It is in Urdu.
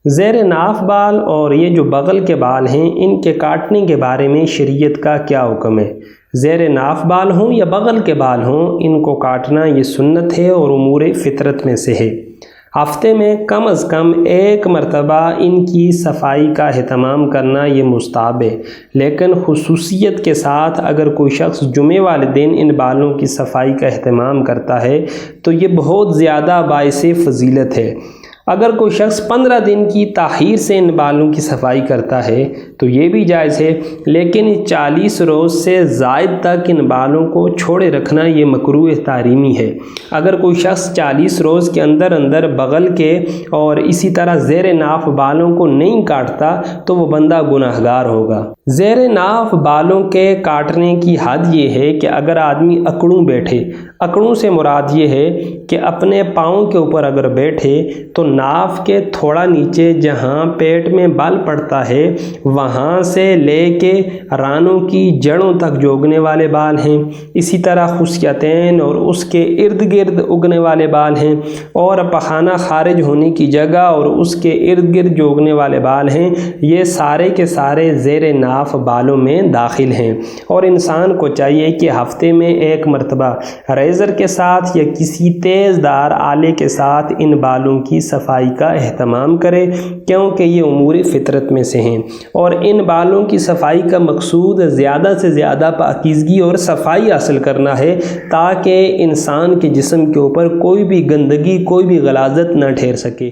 زیر ناف بال اور یہ جو بغل کے بال ہیں ان کے کاٹنے کے بارے میں شریعت کا کیا حکم ہے؟ زیر ناف بال ہوں یا بغل کے بال ہوں، ان کو کاٹنا یہ سنت ہے اور امور فطرت میں سے ہے۔ ہفتے میں کم از کم ایک مرتبہ ان کی صفائی کا اہتمام کرنا یہ مستحب ہے، لیکن خصوصیت کے ساتھ اگر کوئی شخص جمعے والے دن ان بالوں کی صفائی کا اہتمام کرتا ہے تو یہ بہت زیادہ باعث فضیلت ہے۔ اگر کوئی شخص 15 دن کی تاخیر سے ان بالوں کی صفائی کرتا ہے تو یہ بھی جائز ہے، لیکن 40 روز سے زائد تک ان بالوں کو چھوڑے رکھنا یہ مکروہ تحریمی ہے۔ اگر کوئی شخص 40 روز کے اندر اندر بغل کے اور اسی طرح زیر ناف بالوں کو نہیں کاٹتا تو وہ بندہ گناہگار ہوگا۔ زیر ناف بالوں کے کاٹنے کی حد یہ ہے کہ اگر آدمی اکڑوں بیٹھے، اکڑوں سے مراد یہ ہے کہ اپنے پاؤں کے اوپر اگر بیٹھے تو ناف کے تھوڑا نیچے جہاں پیٹ میں بال پڑتا ہے وہاں سے لے کے رانوں کی جڑوں تک جو اگنے والے بال ہیں، اسی طرح خصیتین اور اس کے ارد گرد اگنے والے بال ہیں، اور پخانہ خارج ہونے کی جگہ اور اس کے ارد گرد جو اگنے والے بال ہیں، یہ سارے کے سارے زیر ناف بالوں میں داخل ہیں۔ اور انسان کو چاہیے کہ ہفتے میں ایک مرتبہ ریزر کے ساتھ یا کسی تیز دار آلے کے ساتھ ان بالوں کی صفائی کا اہتمام کرے، کیونکہ یہ امور فطرت میں سے ہیں، اور ان بالوں کی صفائی کا مقصود زیادہ سے زیادہ پاکیزگی اور صفائی حاصل کرنا ہے تاکہ انسان کے جسم کے اوپر کوئی بھی گندگی، کوئی بھی غلاظت نہ ٹھہر سکے۔